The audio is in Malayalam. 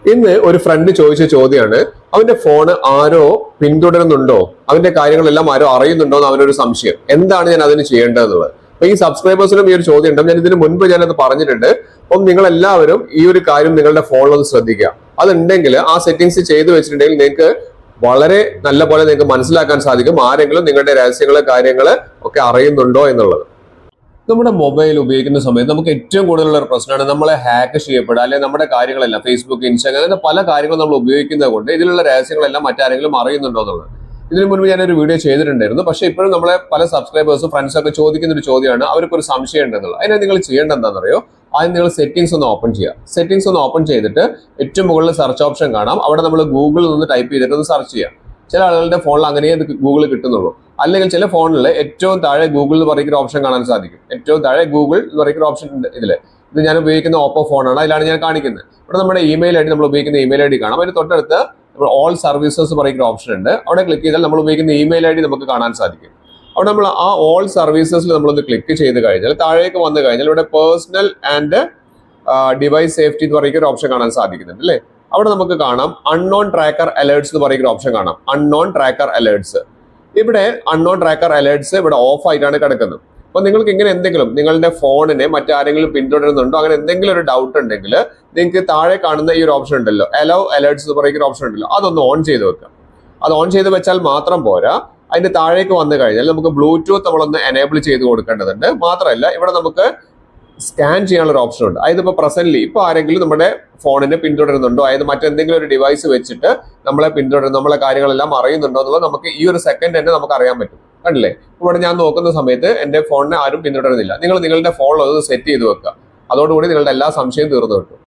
ഇന്ന് ഒരു ഫ്രണ്ട് ചോദിച്ച ചോദ്യമാണ്, അവന്റെ ഫോണ് ആരോ പിന്തുടരുന്നുണ്ടോ, അവന്റെ കാര്യങ്ങളെല്ലാം ആരോ അറിയുന്നുണ്ടോ എന്ന് അവനൊരു സംശയം. എന്താണ് ഞാൻ അതിന് ചെയ്യേണ്ടതെന്നുള്ളത്. അപ്പൊ ഈ സബ്സ്ക്രൈബേഴ്സിനും ഈ ഒരു ചോദ്യം ഉണ്ട്. ഞാൻ ഇതിന് മുൻപ് ഞാനത് പറഞ്ഞിട്ടുണ്ട്. അപ്പം നിങ്ങൾ എല്ലാവരും ഈ ഒരു കാര്യം നിങ്ങളുടെ ഫോണിൽ ഒന്ന് ശ്രദ്ധിക്കുക. അതുണ്ടെങ്കിൽ ആ സെറ്റിംഗ്സ് ചെയ്തു വെച്ചിട്ടുണ്ടെങ്കിൽ നിങ്ങൾക്ക് വളരെ നല്ല പോലെ നിങ്ങൾക്ക് മനസ്സിലാക്കാൻ സാധിക്കും ആരെങ്കിലും നിങ്ങളുടെ രഹസ്യങ്ങള് കാര്യങ്ങള് ഒക്കെ അറിയുന്നുണ്ടോ എന്നുള്ളത്. നമ്മുടെ മൊബൈൽ ഉപയോഗിക്കുന്ന സമയത്ത് നമുക്ക് ഏറ്റവും കൂടുതലുള്ള ഒരു പ്രശ്നമാണ് നമ്മളെ ഹാക്ക് ചെയ്യപ്പെടുക, അല്ലെങ്കിൽ നമ്മുടെ കാര്യങ്ങളെല്ലാം ഫേസ്ബുക്ക്, ഇൻസ്റ്റാഗ്രാം, അങ്ങനെ പല കാര്യങ്ങളും നമ്മൾ ഉപയോഗിക്കുന്നത് കൊണ്ട് ഇതിലുള്ള രഹസ്യങ്ങളെല്ലാം മറ്റാരെങ്കിലും അറിയുന്നുണ്ടോ എന്നുള്ളത്. ഇതിനു മുൻപ് ഞാനൊരു വീഡിയോ ചെയ്തിട്ടുണ്ടായിരുന്നു. പക്ഷേ ഇപ്പോഴും നമ്മളെ പല സബ്സ്ക്രൈബേഴ്സും ഫ്രണ്ട്സും ഒക്കെ ചോദിക്കുന്ന ഒരു ചോദ്യമാണ്, അവർക്ക് ഒരു സംശയം ഉണ്ടെന്നുള്ളത്. അതിനെ നിങ്ങൾ ചെയ്യേണ്ടത് എന്താണെന്നറിയോ? ആദ്യം നിങ്ങൾ സെറ്റിംഗ്സ് ഒന്ന് ഓപ്പൺ ചെയ്യുക. സെറ്റിംഗ്സ് ഒന്ന് ഓപ്പൺ ചെയ്തിട്ട് ഏറ്റവും മുകളിൽ സെർച്ച് ഓപ്ഷൻ കാണാം. അവിടെ നമ്മൾ ഗൂഗിളിൽ നിന്ന് ടൈപ്പ് ചെയ്തിട്ട് ഒന്ന് സെർച്ച് ചെയ്യാം. ചില ആളുകളുടെ ഫോണിൽ അങ്ങനെയേ ഗൂഗിൾ കിട്ടുന്നുള്ളൂ. അല്ലെങ്കിൽ ചില ഫോണിൽ ഏറ്റവും താഴെ ഗൂഗിൾ എന്ന് പറയുന്ന ഓപ്ഷൻ കാണാൻ സാധിക്കും. ഏറ്റവും താഴെ ഗൂഗിൾ എന്ന് പറയുന്ന ഓപ്ഷൻ ഉണ്ട് ഇതിൽ. ഇത് ഞാൻ ഉപയോഗിക്കുന്ന ഓപ്പോ ഫോണാണ്, അതിലാണ് ഞാൻ കാണിക്കുന്നത്. ഇവിടെ നമ്മുടെ ഇമെയിൽ ഐ ഡി, നമ്മൾ ഉപയോഗിക്കുന്ന ഇമെയിൽ ഐ ഡി കാണാം. അതിന് തൊട്ടടുത്ത് നമ്മൾ ഓൾ സർവീസസ് പറയുന്ന ഓപ്ഷൻ ഉണ്ട്. അവിടെ ക്ലിക്ക് ചെയ്താൽ നമ്മൾ ഉപയോഗിക്കുന്ന ഇമെയിൽ ഐ ഡി നമുക്ക് കാണാൻ സാധിക്കും. അവിടെ നമ്മൾ ആ ഓൾ സർവീസസിൽ നമ്മളൊന്ന് ക്ലിക്ക് ചെയ്ത് കഴിഞ്ഞാൽ താഴേക്ക് വന്നു കഴിഞ്ഞാൽ ഇവിടെ പേഴ്സണൽ ആൻഡ് ഡിവൈസ് സേഫ്റ്റി എന്ന് പറയുന്ന ഒരു ഓപ്ഷൻ കാണാൻ സാധിക്കുന്നുണ്ട് അല്ലേ? അവിടെ നമുക്ക് കാണാം അൺനോൺ ട്രാക്കർ അലേർട്സ് എന്ന് പറയുന്ന ഓപ്ഷൻ കാണാം. അൺനോൺ ട്രാക്കർ അലേർട്സ്, ഇവിടെ അൺനോൺ ട്രാക്കർ അലേർട്സ് ഇവിടെ ഓഫ് ആയിട്ടാണ് കിടക്കുന്നത്. അപ്പൊ നിങ്ങൾക്ക് ഇങ്ങനെ എന്തെങ്കിലും നിങ്ങളുടെ ഫോണിനെ മറ്റാരെങ്കിലും പിന്തുടരുന്നുണ്ടോ, അങ്ങനെ എന്തെങ്കിലും ഒരു ഡൗട്ട് ഉണ്ടെങ്കിൽ നിങ്ങൾക്ക് താഴെ കാണുന്ന ഈ ഒരു ഓപ്ഷൻ ഉണ്ടല്ലോ, അലോ അലേർട്സ് എന്ന് പറയുന്ന ഓപ്ഷൻ ഉണ്ടല്ലോ, അതൊന്ന് ഓൺ ചെയ്ത് വെക്കുക. അത് ഓൺ ചെയ്ത് വെച്ചാൽ മാത്രം പോരാ, അതിന്റെ താഴേക്ക് വന്നു കഴിഞ്ഞാൽ നമുക്ക് ബ്ലൂടൂത്ത് നമ്മളൊന്ന് എനേബിൾ ചെയ്ത് കൊടുക്കേണ്ടതുണ്ട്. മാത്രമല്ല ഇവിടെ നമുക്ക് സ്കാൻ ചെയ്യാനുള്ള ഒരു ഓപ്ഷൻ ഉണ്ട്. അതായത് ഇപ്പൊ പ്രസന്റ്ലി ഇപ്പൊ ആരെങ്കിലും നമ്മുടെ ഫോണിനെ പിന്തുടരുന്നുണ്ടോ, അതായത് മറ്റെന്തെങ്കിലും ഒരു ഡിവൈസ് വെച്ചിട്ട് നമ്മളെ പിന്തുടരുന്നു, നമ്മളെ കാര്യങ്ങളെല്ലാം അറിയുന്നുണ്ടോ എന്നുള്ളത് നമുക്ക് ഈ ഒരു സെക്കൻഡ് തന്നെ നമുക്ക് അറിയാൻ പറ്റും. കണ്ടില്ലേ? ഇവിടെ ഞാൻ നോക്കുന്ന സമയത്ത് എന്റെ ഫോണിനെ ആരും പിന്തുടരുന്നില്ല. നിങ്ങൾ നിങ്ങളുടെ ഫോണിൽ അത് സെറ്റ് ചെയ്ത് വെക്കുക. അതോടുകൂടി നിങ്ങളുടെ എല്ലാ സംശയവും തീർന്നു കിട്ടും.